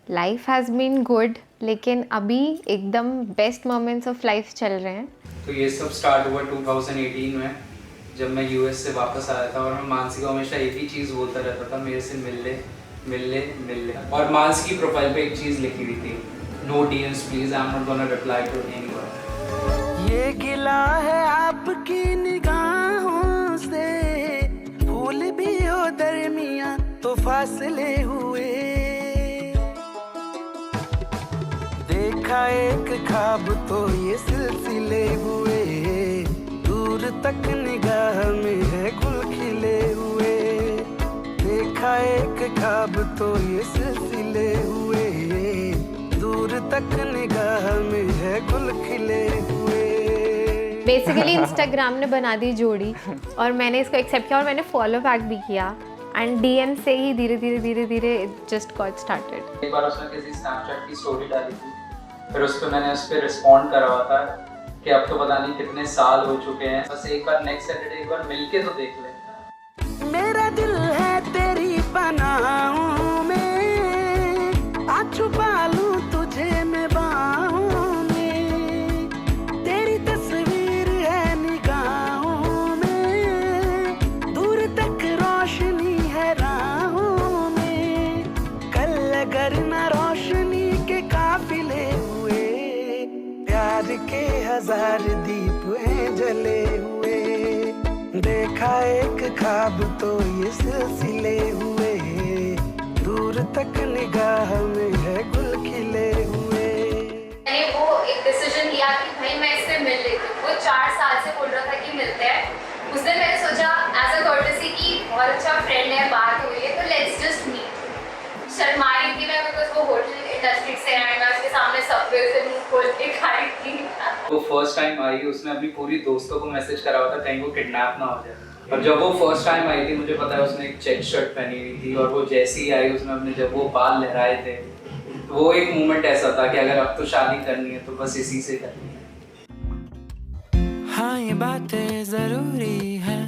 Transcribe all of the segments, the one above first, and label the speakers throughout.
Speaker 1: Life has been good, लेकिन अभी एकदम बेस्ट मोमेंट्स ऑफ लाइफ चल रहे हैं।
Speaker 2: तो ये सब स्टार्ट हुआ 2018 में, जब मैं यूएस से वापस आया था। और मैं मानसी को हमेशा एक ही चीज़ बोलता रहता था, मेरे से मिल ले मिल ले मिल ले। और मानसी की प्रोफाइल पे एक चीज़ लिखी हुई थी, no DMs please, I am not gonna reply to anyone.
Speaker 3: ये गिला है आपकी निगाहों से, फूल भी हो दरमिया तो फासले हुए। देखा एक ख्वाब तो ये सिलसिले हुए, दूर तक निगाह में है गुल खिले हुए। देखा एक ख्वाब तो ये सिलसिले हुए, दूर तक निगाह में है गुल खिले हुए।
Speaker 1: बेसिकली इंस्टाग्राम ने बना दी जोड़ी और मैंने इसको एक्सेप्ट किया और मैंने फॉलो बैक भी किया एंड डीएम से ही धीरे धीरे इट जस्ट गॉट स्टार्टेड।
Speaker 2: एक बार उसने किसी स्नैपचैट की स्टोरी डाली थी, फिर उस पर मैंने उस पर रिस्पॉन्ड करा हुआ था कि अब तो पता नहीं कितने साल हो चुके हैं, बस एक बार नेक्स्ट सैटरडे एक बार मिलके तो देख ले।
Speaker 3: मेरा दिल है तेरी पनाहों में, आ छुपा लूं तुझे मैं बाहों में। तेरी तस्वीर है निगाहों में, दूर तक रोशनी है राहों में। कल अगर न रोशनी के काफिले हुए, प्यार के 1000 दीप हैं जले हुए। देखा एक ख्वाब तो ये सिलसिले हुए, दूर तक निगाह में है गुल खिले हुए।
Speaker 1: मैंने वो एक डिसीजन लिया कि भाई मैं इससे मिल लेती हूँ। वो 4 साल से बोल रहा था कि मिलते हैं। उस दिन मैंने सोचा एज अ कर्टेसी कि बहुत अच्छा फ्रेंड है, बात हुई है तो लेट्स जस्ट मीट। शर्मा रही थी मैं बिकॉज वो होटल इंडस्ट्री से है, मैं उसके सामने सबवे से मुंह खोल के खाई थी।
Speaker 2: वो फर्स्ट टाइम आई, उसने अपनी पूरी दोस्तों को मैसेज करा हुआ था कहीं वो किडनैप ना हो जाए। और जब वो फर्स्ट टाइम आई थी, मुझे पता है उसने एक चेक शर्ट पहनी हुई थी, और वो जैसी ही आई उसने अपने जब वो बाल लहराए थे, तो वो एक मोमेंट ऐसा था कि अगर अब तो शादी करनी है तो बस इसी से करनी है।
Speaker 3: हाँ ये बातें जरूरी है,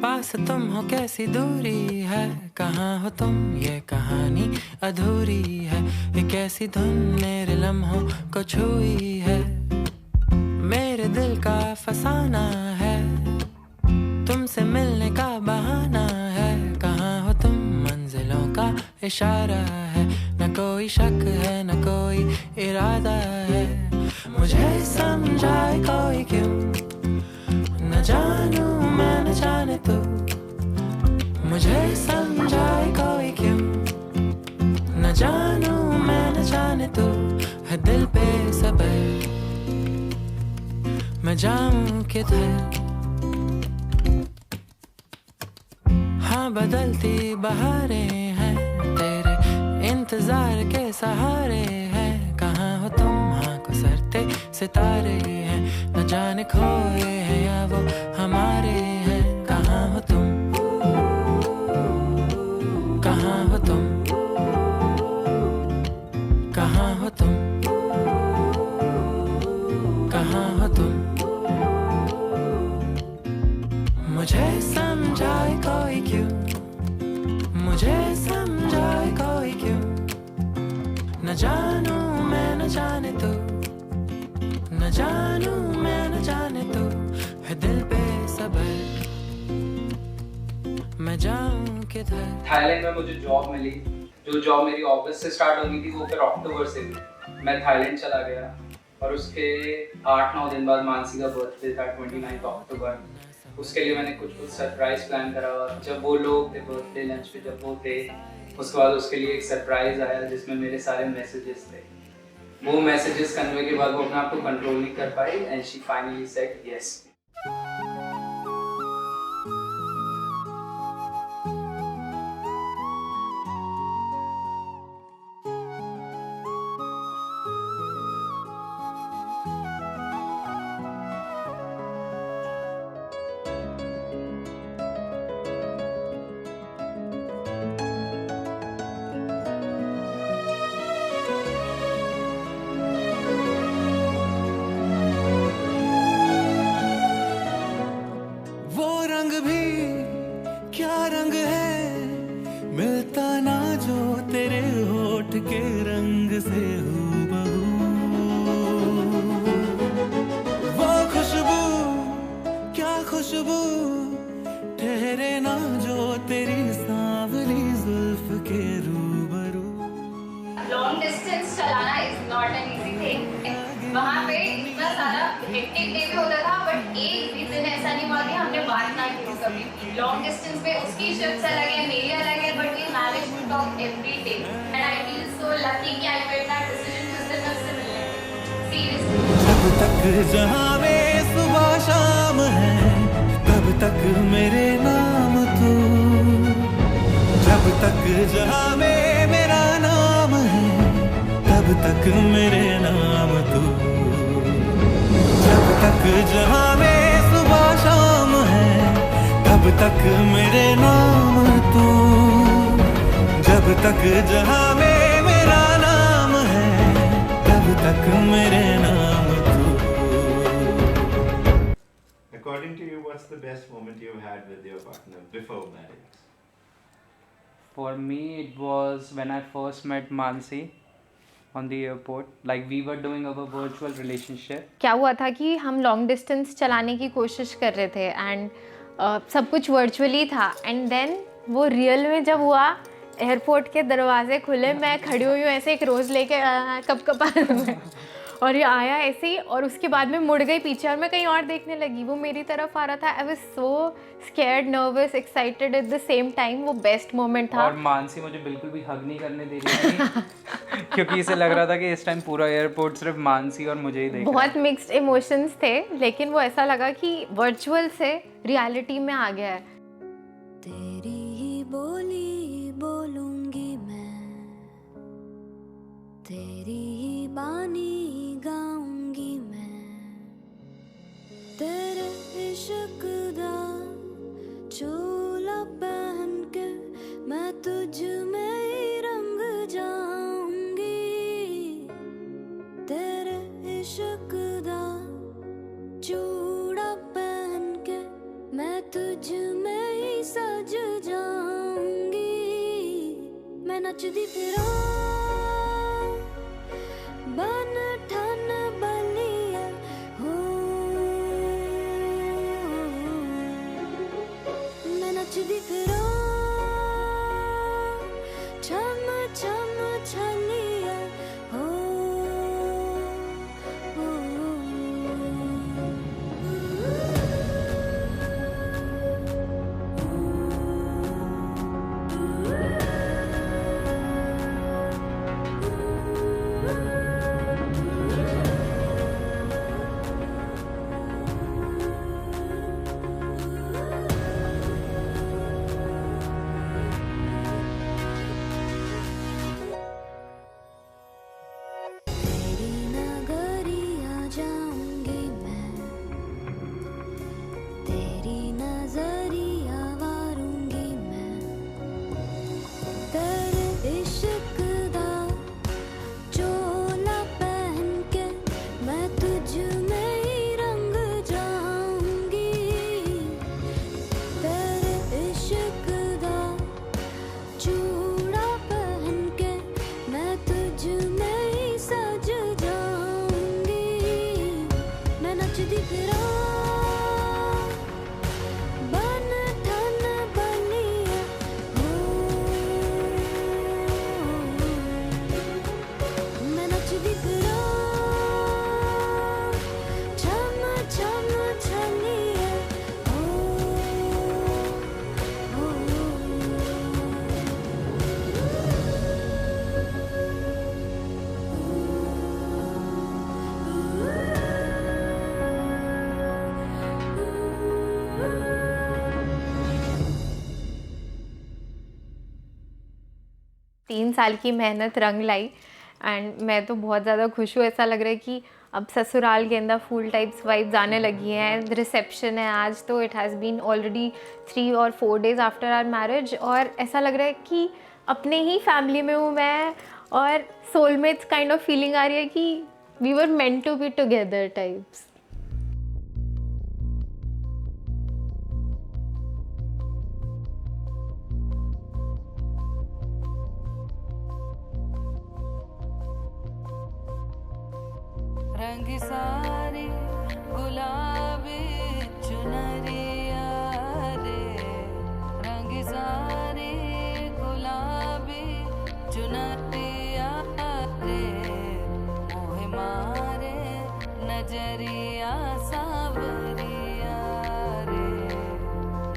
Speaker 3: पास तुम हो कैसी दूरी है। कहाँ हो तुम ये कहानी अधूरी है, ये कैसी धुन मेरे लम्हों को छुई है। मेरे दिल का फसाना है, तुमसे मिलने का बहाना है। कहाँ हो तुम मंजिलों का इशारा है, न कोई शक है न कोई इरादा है। मुझे समझाए कोई क्यों, न जानू मैं न जाने तू। मुझे समझाए कोई क्यों, न जानू मैं न जाने तू। है दिल पे सबर, मैं जाऊं किधर। हाँ बदलती बहारें हैं, तेरे इंतजार के सहारे हैं। कहाँ हो तुम, हाँ को सरते सितारे हैं, न जाने खोए हैं या वो हमारे हैं। कहाँ हो तुम, कहाँ हो तुम, कहाँ हो तुम, कहाँ हो तुम। मुझे समझाए कोई क्यों, मुझे समझाए कोई क्यों। न जानू मैं न जाने तू, न जानू मैं न जाने तू। है दिल पे सबर, मैं जाऊं किधर।
Speaker 2: थाईलैंड में मुझे जॉब मिली, जो जॉब मेरी अगस्त से स्टार्ट होनी थी वो फिर अक्टूबर से हुई। मैं थाईलैंड चला गया और उसके 8-9 दिन बाद मानसी का बर्थडे था, 29 अक्टूबर। उसके लिए मैंने कुछ सरप्राइज प्लान करा। जब वो लोग थे बर्थडे लंच पे, जब वो थे, उसके बाद उसके लिए एक सरप्राइज आया जिसमें मेरे सारे मैसेजेस थे। वो मैसेजेस करने के बाद वो अपने आप को कंट्रोल नहीं कर पाई and she finally said yes.
Speaker 1: Long distance में उसकी शिफ्ट अलग है, मेरी अलग है, but we manage to talk every day and I feel so lucky कि आई मेड दैट डिसीजन उस दिन उससे मिलने। सीरियसली
Speaker 3: जब तक जहां में सुबह शाम है तब तक मेरे नाम तू, जब तक जहां में मेरा नाम है तब तक मेरे नाम तू, जब तक जहां में सुबह शाम है तब तक मेरे नाम तू, जब तक जहां में मेरा नाम है तब तक मेरे नाम तू।
Speaker 4: According to you, what's the best moment you've had with your partner before marriage?
Speaker 2: For me, it was when I first met Mansi on the airport. Like we were doing our virtual relationship.
Speaker 5: क्या हुआ था कि हम long distance चलाने की कोशिश कर रहे थे एंड सब कुछ वर्चुअली था एंड देन वो रियल में जब हुआ, एयरपोर्ट के दरवाजे खुले, मैं खड़ी हुई हूँ ऐसे एक रोज़ लेके कब कब और ये आया ऐसे ही और उसके बाद में मुड़ गई पीछे और मैं कहीं और देखने लगी, वो मेरी तरफ आ रहा था। I was so scared, nervous, excited at the same time. वो बेस्ट मोमेंट था।
Speaker 2: और मानसी मुझे बिल्कुल भी हग नहीं करने दे रही थी क्योंकि इसे लग रहा था कि इस टाइम पूरा एयरपोर्ट सिर्फ मानसी और मुझे ही देख रहा है।
Speaker 5: बहुत मिक्स्ड इमोशंस थे, लेकिन वो ऐसा लगा कि वर्चुअल से रियलिटी में आ गया है।
Speaker 6: तेरी ही बोली बोलूंगी मैं, तेरी ही बानी गाऊंगी मैं, तेरे इश्क दा चोला पहन के मैं तुझ में ही रंग जाऊंगी, तेरे इश्क दा चूड़ा पहन के मैं तुझ में ही सज जाऊंगी, मैं नचदी फिरां बन ठन बलिया हो, मैं नचदी फिरां छम छम छलिया हो, तेरी नगरिया जाऊंगी मैं, तेरी नजरिया वारूंगी मैं, तेरे इश्क दा चोला पहन के मैं तुझ में ही रंग जाऊंगी, तेरे इश्क दा चूड़ा पहन के मैं तुझ में ही सज जाऊंगी, मैं नचदी फिरां बन ठन बलिया हो, मैं नचदी फिरां छम छम छलिया हो।
Speaker 5: तीन साल की मेहनत रंग लाई एंड मैं तो बहुत ज़्यादा खुश हूँ। ऐसा लग रहा है कि अब ससुराल गेंदा फूल टाइप्स वाइब्स आने लगी हैं। रिसेप्शन है आज, तो इट हैज़ बीन ऑलरेडी 3 और 4 डेज़ आफ्टर आवर मैरिज और ऐसा लग रहा है कि अपने ही फैमिली में हूँ मैं और सोलमेट्स काइंड ऑफ फीलिंग आ रही है कि we were meant to be together types.
Speaker 3: रंग सारी गुलाबी चुनरिया रे, रंग सारी गुलाबी चुनरिया रे, मोहे मारे नजरिया सावरिया रे,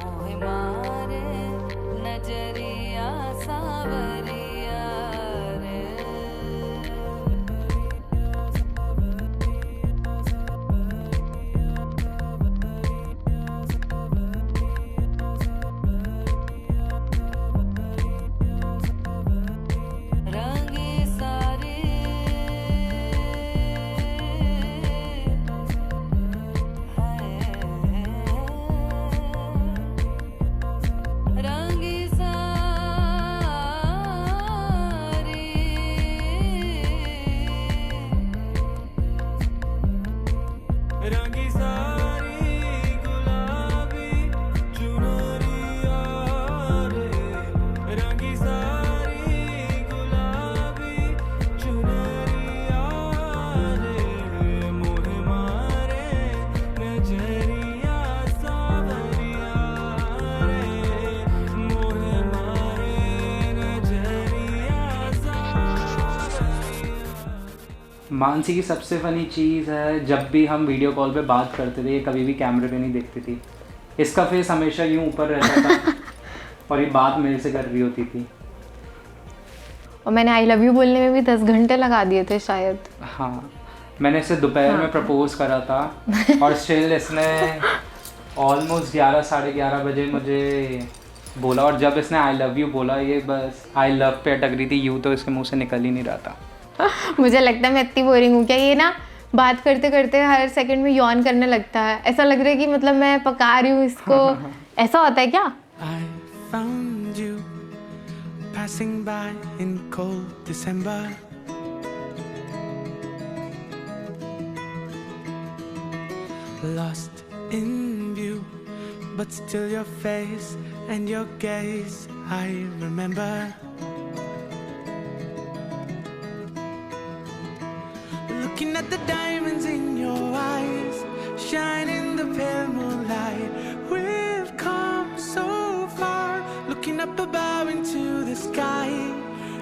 Speaker 3: मोहे मारे
Speaker 2: मानसी की सबसे फनी चीज़ है, जब भी हम वीडियो कॉल पे बात करते थे ये कभी भी कैमरे पे नहीं देखती थी। इसका फेस हमेशा यूँ ऊपर रहता था और ये बात मेरे से कर रही होती थी।
Speaker 5: और मैंने आई लव यू बोलने में भी 10 घंटे लगा दिए थे शायद।
Speaker 2: हाँ, मैंने इसे दोपहर में प्रपोज करा था और स्टिल इसने ऑलमोस्ट 11 साढ़े 11 बजे मुझे बोला, और जब इसने आई लव यू बोला ये बस आई लव पे अटक रही थी, यूँ तो इसके मुंह से निकल ही नहीं रहा था।
Speaker 5: मुझे लगता है मैं इतनी बोरिंग हूँ क्या, ये ना बात करते करते हर सेकंड में यॉन करने लगता है, ऐसा लग रहा है कि मतलब मैं पका रही हूँ इसको। ऐसा होता है क्या?
Speaker 3: I found you passing by in cold December. Lost in view, but still your face and your gaze I remember. Looking at the diamonds in your eyes, shine in the pale moonlight. We've come so far, looking up above into the sky.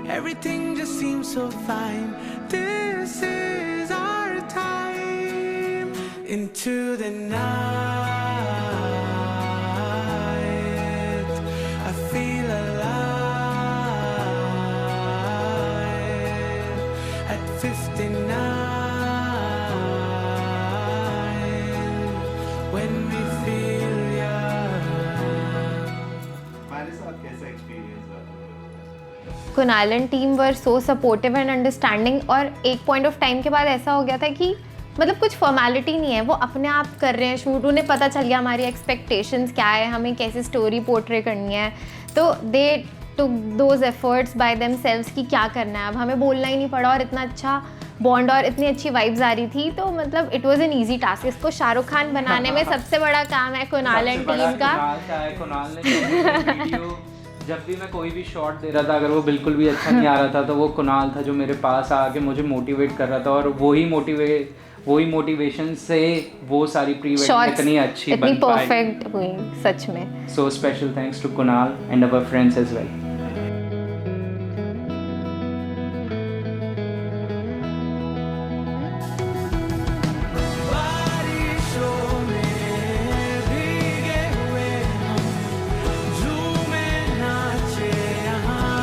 Speaker 3: Everything just seems so fine. This is our time. Into the night, I feel alive. At 59, when we feel young.
Speaker 4: हमारे साथ कैसा experience रहा?
Speaker 5: Kunal and team were so supportive and understanding, और एक point of time के बाद ऐसा हो गया था कि मतलब कुछ फॉर्मेलिटी नहीं है, वो अपने आप कर रहे हैं शूट, उन्हें पता चल गया हमारी एक्सपेक्टेशंस क्या है, हमें कैसी स्टोरी पोर्ट्रे करनी है, तो दे टुक दोज एफर्ट्स बाय देमसेल्व्स कि क्या करना है। अब हमें बोलना ही नहीं पड़ा और इतना अच्छा बॉन्ड और इतनी अच्छी वाइब्स आ रही थी, तो मतलब it was an easy task. इसको शाहरुख खान बनाने में सबसे बड़ा काम है कुणाल एंड टीम का।
Speaker 2: कुणाल ने वीडियो जब भी मैं कोई भी शॉट दे रहा था, अगर वो बिल्कुल भी अच्छा नहीं आ रहा था तो वो कुणाल था जो मेरे पास आके मुझे मोटिवेट कर रहा था, और वही मोटिवेशन से वो सारी प्री वेडिंग इतनी अच्छी
Speaker 5: इतनी
Speaker 2: बन पाई,
Speaker 5: परफेक्ट हुई सच में।
Speaker 2: So special thanks to Kunal and our friends as well.
Speaker 3: बारिशों में भीगे हुए हम, झूमे नाचे यहाँ,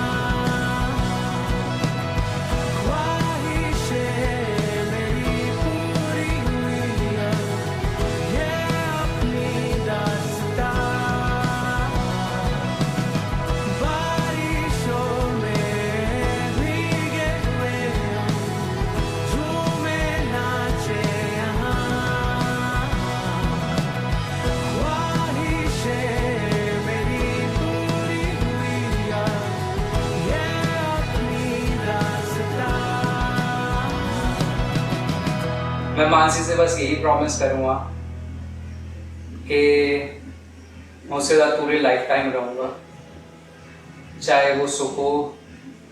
Speaker 3: ख्वाहिशें मेरी पूरी हुई अब, ये अपनी दास्तां। बारिशों में भीगे हुए हम, झूमे नाचे यहाँ, ख्वाहिशें मेरी पूरी हुई अब, ये अपनी दास्तां।
Speaker 2: मैं मानसी से बस यही प्रॉमिस करूँगा कि मैं उसके साथ पूरी लाइफ टाइम रहूँगा, चाहे वो सुख हो,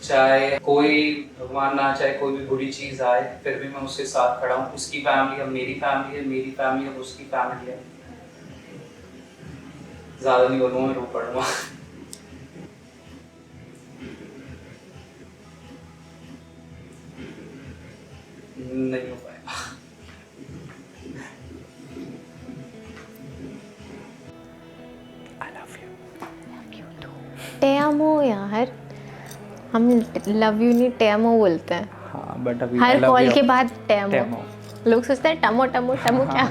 Speaker 2: चाहे कोई भगवान ना चाहे कोई भी बुरी चीज़ आए, फिर भी मैं उसके साथ खड़ा हूँ। उसकी फैमिली अब मेरी फैमिली है, मेरी फैमिली अब उसकी फैमिली है। ज़्यादा नहीं बोलूँगा, मैं रो पड़ूँगा। नहीं हो पाएगा।
Speaker 5: टेमो यार, हम लव यू नहीं टेमो बोलते हैं
Speaker 2: हाँ, बट अभी
Speaker 5: हर
Speaker 2: I love
Speaker 5: कॉल
Speaker 2: you.
Speaker 5: के बाद टेमो।
Speaker 2: टेमो।
Speaker 5: लोग सोचते हैं टमो टमो टमो क्या